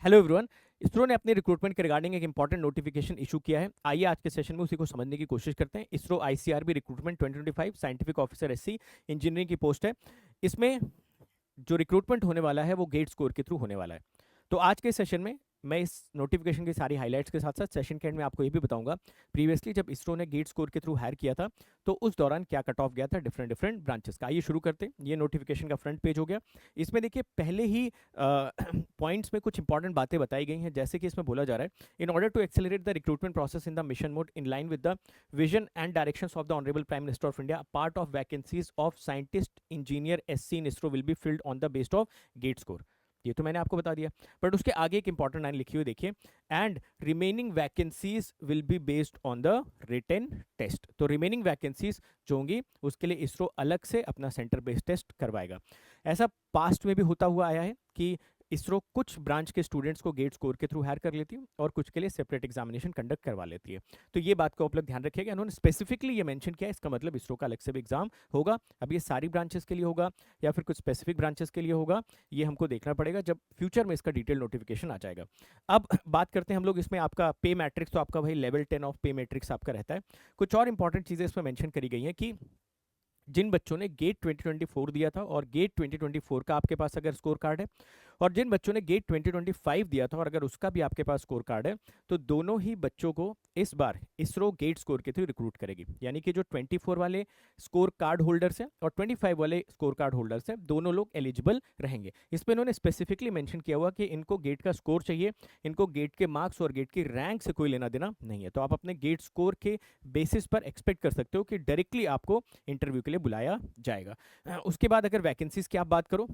Hello everyone. ISRO ने अपने recruitment के रिगार्डिंग एक इंपॉर्टेंट नोटिफिकेशन इशू किया है। आइए आज के सेशन में उसी को समझने की कोशिश करते हैं। ISRO ICRB recruitment 2025 scientific officer SC engineering की पोस्ट है। इसमें जो रिक्रूटमेंट होने वाला है वो गेट स्कोर के थ्रू होने वाला है। तो आज के सेशन में मैं इस नोटिफिकेशन की सारी हाइलाइट्स के साथ साथ सेशन के एंड में आपको ये भी बताऊंगा प्रीवियसली जब इसरो ने गेट स्कोर के थ्रू हायर किया था तो उस दौरान क्या कट ऑफ गया था डिफरेंट डिफरेंट ब्रांचेस का। आइए शुरू करते हैं। ये नोटिफिकेशन का फ्रंट पेज हो गया। इसमें देखिए पहले ही पॉइंट्स में कुछ इंपॉर्टेंट बातें बताई गई हैं, जैसे कि इसमें बोला जा रहा है in order to accelerate the recruitment process in the mission mode in line with the vision and directions of the honourable prime minister of India part of vacancies of scientist engineer SC in ISRO will be filled on the based of GATE score. ये तो मैंने आपको बता दिया, but उसके आगे एक important line लिखी हुई देखिए, and remaining vacancies will be based on the written test. तो रिमेनिंग वैकेंसीज जो होंगी उसके लिए इसरो अलग से अपना सेंटर बेस्ड टेस्ट करवाएगा। ऐसा पास्ट में भी होता हुआ आया है कि इसरो कुछ ब्रांच के स्टूडेंट्स को गेट स्कोर के थ्रू हायर कर लेती है और कुछ के लिए सेपरेट एग्जामिनेशन कंडक्ट करवा लेती है। तो ये बात को आप लोग ध्यान रखिएगा। इन्होंने स्पेसिफिकली ये मेंशन किया है, इसका मतलब इसरो का अलग से भी एग्जाम होगा। अब ये सारी ब्रांचेस के लिए होगा या फिर कुछ स्पेसिफिक ब्रांचेस के लिए होगा, ये हमको देखना पड़ेगा जब फ्यूचर में इसका डिटेल नोटिफिकेशन आ जाएगा। अब बात करते हैं हम लोग इसमें आपका पे मैट्रिक्स। तो आपका भाई लेवल 10 ऑफ पे मैट्रिक्स आपका रहता है। कुछ और इंपॉर्टेंट चीजें इसमें मेंशन करी गई हैं कि जिन बच्चों ने गेट 2024 दिया था और गेट 2024 का आपके पास अगर स्कोर कार्ड है, और जिन बच्चों ने गेट 2025 दिया था और अगर उसका भी आपके पास स्कोर कार्ड है, तो दोनों ही बच्चों को इस बार इसरो गेट स्कोर के थ्रू रिक्रूट करेगी। यानी कि जो 24 वाले स्कोर कार्ड होल्डर्स हैं और 25 वाले स्कोर कार्ड होल्डर्स हैं, दोनों लोग एलिजिबल रहेंगे। इसमें इन्होंने स्पेसिफिकली मेंशन किया हुआ कि इनको गेट का स्कोर चाहिए, इनको गेट के मार्क्स और गेट की रैंक से कोई लेना देना नहीं है। तो आप अपने गेट स्कोर के बेसिस पर एक्सपेक्ट कर सकते हो कि डायरेक्टली आपको इंटरव्यू के लिए बुलाया जाएगा। उसके बाद अगर वैकेंसीज की आप बात करो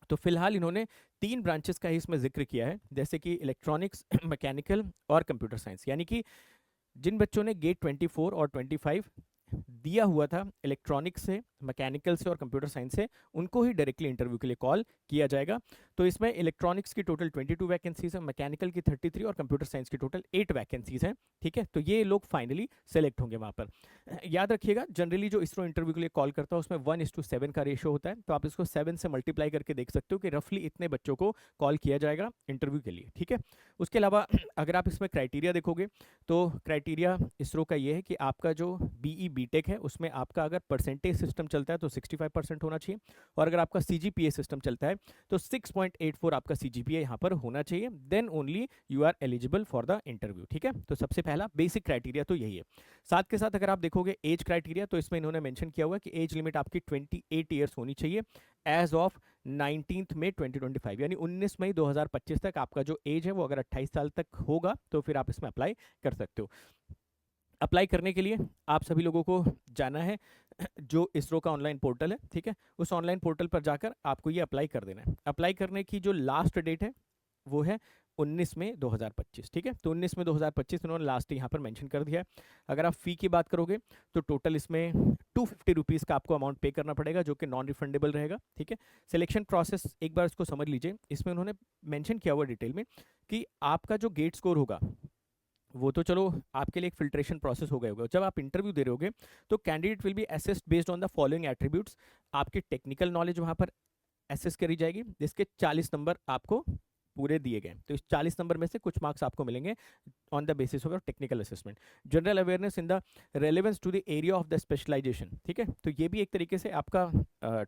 तो फिलहाल इन्होंने 3 ब्रांचेस का ही इसमें जिक्र किया है, जैसे कि इलेक्ट्रॉनिक्स, मैकेनिकल और कंप्यूटर साइंस। यानी कि जिन बच्चों ने गेट 24 और 25 दिया हुआ था इलेक्ट्रॉनिक्स से, मैकेनिकल से और कंप्यूटर साइंस से, उनको ही डायरेक्टली इंटरव्यू के लिए कॉल किया जाएगा। तो इसमें इलेक्ट्रॉनिक्स की टोटल 22 वैकेंसीज है, मैकेनिकल की 33 और कंप्यूटर साइंस की टोटल 8 वैकेंसीज हैं। ठीक है, तो ये लोग फाइनली सेलेक्ट होंगे वहां पर। याद रखिएगा जनरली जो इसरो इंटरव्यू के लिए कॉल करता है उसमें 1:7 का रेशियो होता है। तो आप इसको 7 से मल्टीप्लाई करके देख सकते हो कि रफली इतने बच्चों को कॉल किया जाएगा इंटरव्यू के लिए। ठीक है, उसके अलावा अगर आप इसमें क्राइटेरिया देखोगे तो क्राइटेरिया इसरो का ये है कि आपका जो बीई बीटेक है उसमें आपका अगर परसेंटेज सिस्टम चलता है तो 65% होना चाहिए, और अगर आपका सीजीपीए सिस्टम चलता है तो 6.84 आपका सीजीपीए यहाँ पर होना चाहिए। Then only you are eligible for the interview. ठीक है, तो सबसे पहला बेसिक क्राइटेरिया तो यही है। साथ के साथ अगर आप देखोगे एज क्राइटेरिया, तो इसमें इन्होंने मेंशन किया हुआ है कि एज लिमिट आपकी 28 ईयर्स होनी चाहिए एज ऑफ 19 मई 2025, यानी 19 मई 2025 तक आपका जो एज है वो अगर 28 साल तक होगा तो फिर आप इसमें अप्लाई कर सकते हो। अप्लाई करने के लिए आप सभी लोगों को जाना है जो इसरो का ऑनलाइन पोर्टल है। ठीक है, उस ऑनलाइन पोर्टल पर जाकर आपको ये अप्लाई कर देना है। अप्लाई करने की जो लास्ट डेट है वो है 19 मई 2025। ठीक है, तो 19 मई 2025 उन्होंने लास्ट यहाँ पर मेंशन कर दिया है। अगर आप फी की बात करोगे तो टोटल इसमें 250 रुपीज़ का आपको अमाउंट पे करना पड़ेगा जो कि नॉन रिफंडेबल रहेगा। ठीक है, सिलेक्शन प्रोसेस एक बार इसको समझ लीजिए। इसमें उन्होंने मेंशन किया हुआ डिटेल में कि आपका जो गेट स्कोर होगा वो तो चलो आपके लिए एक फिल्ट्रेशन प्रोसेस हो गया होगा। जब आप इंटरव्यू दे रहे होगे तो candidate will be assessed based on the following attributes. आपकी टेक्निकल नॉलेज वहां पर असेस करी जाएगी, जिसके 40 नंबर आपको पूरे दिए गए। तो इस 40 नंबर में से कुछ मार्क्स आपको मिलेंगे on the basis of your technical assessment. General awareness in the relevance to the area of the specialisation. ठीक है, तो ये भी एक तरीके से आपका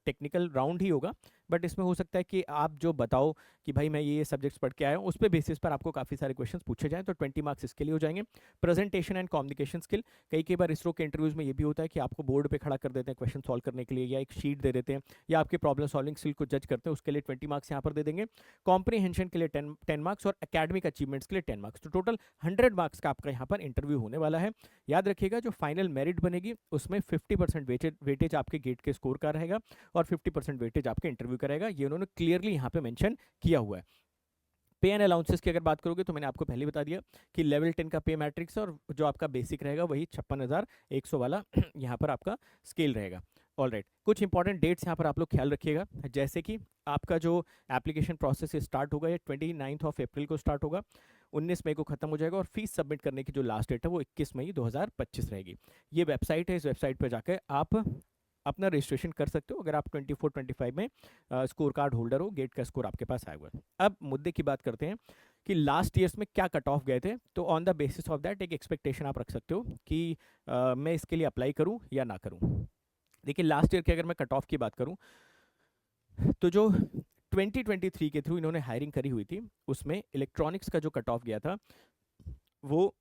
टेक्निकल राउंड ही होगा, बट इसमें हो सकता है कि आप जो बताओ कि भाई मैं ये सब्जेक्ट्स पढ़ के आया हूँ, उस पर बेसिस पर आपको काफ़ी सारे क्वेश्चंस पूछे जाएँ, तो 20 मार्क्स इसके लिए हो जाएंगे। प्रेजेंटेशन एंड कम्युनिकेशन स्किल, कई बार इसरो के इंटरव्यूज में ये भी होता है कि आपको बोर्ड पे खड़ा कर देते हैं क्वेश्चन सॉल्व करने के लिए, या एक शीट दे देते हैं, या आपके प्रॉब्लम सॉल्विंग स्किल को जज करते हैं, उसके लिए 20 मार्क्स यहाँ पर दे देंगे। कॉम्प्रीहेंशन के लिए 10 मार्क्स और एकेडमिक अचीवमेंट्स के लिए 10 मार्क्स। तो टोटल 100 मार्क्स का आपका यहाँ पर इंटरव्यू होने वाला है। याद रखिएगा जो फाइनल मेरिट बनेगी उसमें 50% वेटेज आपके गेट के स्कोर का रहेगा और 50% वेटेज आपके इंटरव्यू का रहेगा। ये उन्होंने क्लियरली यहाँ पे मेंशन किया हुआ है। पे एंड अलाउंसेस की अगर बात करोगे तो मैंने आपको पहले बता दिया कि लेवल 10 का पे मैट्रिक्स और जो आपका बेसिक रहेगा वही 56,100 वाला यहाँ पर आपका स्केल रहेगा। ऑल राइट, कुछ इंपॉर्टेंट डेट्स यहाँ पर आप लोग ख्याल रखिएगा, जैसे कि आपका जो एप्लीकेशन प्रोसेस स्टार्ट होगा ये 29 अप्रैल को स्टार्ट होगा, 19 मई को खत्म हो जाएगा, और फीस सबमिट करने की जो लास्ट डेट है वो 21 मई 2025 रहेगी। ये वेबसाइट है, इस वेबसाइट पर जाकर आप अपना रजिस्ट्रेशन कर सकते हो अगर आप 24-25 में स्कोर कार्ड होल्डर हो, गेट का स्कोर आपके पास आया हुआ है। अब मुद्दे की बात करते हैं कि लास्ट ईयर्स में क्या कट ऑफ गए थे। तो on the basis of that एक एक्सपेक्टेशन आप रख सकते हो कि मैं इसके लिए अप्लाई करूं या ना करूं। देखिए लास्ट ईयर की अगर मैं कट ऑफ की बात करूं तो जो 2023 के थ्रू इन्होंने हायरिंग करी हुई थी उसमें इलेक्ट्रॉनिक्स का जो कट ऑफ गया था वो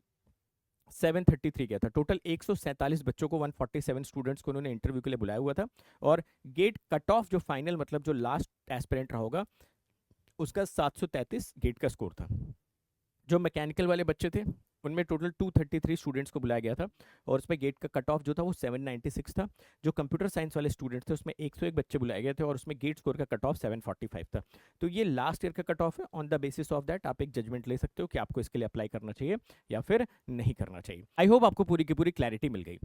733 गया था। टोटल 147 बच्चों को 147 स्टूडेंट्स को उन्होंने इंटरव्यू के लिए बुलाया हुआ था। और गेट कट ऑफ जो फाइनल मतलब जो लास्ट एस्पिरेंट रहा होगा उसका 733 गेट का स्कोर था। जो मैकेनिकल वाले बच्चे थे उनमें टोटल 233 स्टूडेंट्स को बुलाया गया था और उसमें गेट का कट ऑफ जो था वो 796 था। जो कंप्यूटर साइंस वाले स्टूडेंट्स थे उसमें 101 बच्चे बुलाए गए थे और उसमें गेट स्कोर का कट ऑफ 745 था। तो ये लास्ट ईयर का कट ऑफ है। On the basis of that आप एक जजमेंट ले सकते हो कि आपको इसके लिए अप्लाई करना चाहिए या फिर नहीं करना चाहिए। आई होप आपको पूरी की पूरी क्लैरिटी मिल गई।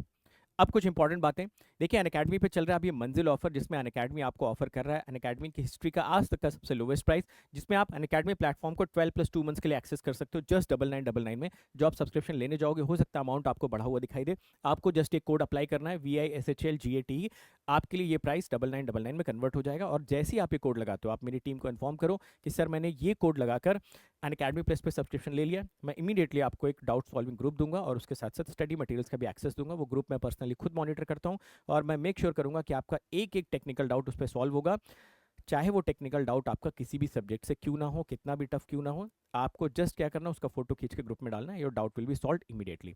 अब कुछ इंपॉर्टेंट बातें देखिए, अनअकैडमी पे चल रहा है अभी मंजिल ऑफर, जिसमें अनअकैडमी आपको ऑफर कर रहा है अनअकैडमी की हिस्ट्री का आज तक का सबसे लोवेस्ट प्राइस, जिसमें आप अनअकैडमी प्लेटफॉर्म को 12+2 मंथ्स के लिए एक्सेस कर सकते हो जस्ट 9999 में। जो आप सब्सक्रिप्शन लेने जाओगे हो सकता है अमाउंट आपको बढ़ा हुआ दिखाई दे, आपको जस्ट एक कोड अप्लाई करना है VISHLGATE, आपके लिए ये प्राइस 9999 में कन्वर्ट हो जाएगा। और जैसे ही आप ये कोड लगाते हो आप मेरी टीम को इन्फॉर्म करो कि सर मैंने ये कोड लगाकर अनअकैडमी प्लस पे सब्सक्रिप्शन ले लिया, मैं इमीडिएटली आपको एक डाउट सॉल्विंग ग्रुप दूंगा और उसके साथ साथ स्टडी मटेरियल्स का भी एक्सेस दूंगा। वो ग्रुप मैं पर्सनली खुद मॉनिटर करता हूं और मैं मेक श्योर करूंगा कि आपका एक एक टेक्निकल डाउट उस पर सॉल्व होगा, चाहे वो टेक्निकल डाउट आपका किसी भी सब्जेक्ट से क्यों ना हो, कितना भी टफ क्यों ना हो। आपको जस्ट क्या करना है, उसका फोटो खींच के ग्रुप में डालना है, your doubt will be solve immediately.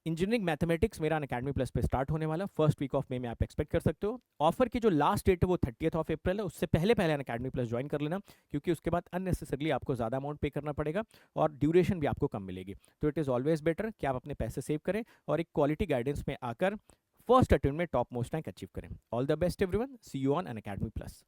Engineering mathematics मेरा अनअकैडमी प्लस पे स्टार्ट होने वाला फर्स्ट वीक ऑफ मे में आप एक्सपेक्ट कर सकते हो। ऑफर की जो लास्ट डेट है वो 30th ऑफ अप्रैल है, उससे पहले पहले अनअकैडमी प्लस ज्वाइन कर लेना, क्योंकि उसके बाद अननेसेसरली आपको ज़्यादा अमाउंट पे करना पड़ेगा और ड्यूरेशन भी आपको कम मिलेगी। तो इट इज़ ऑलवेज बेटर कि आप अपने पैसे सेव करें और एक क्वालिटी गाइडेंस में आकर फर्स्ट अटेम्प्ट में टॉप मोस्ट रैंक अचीव करें। All the best everyone, see you on Unacademy plus.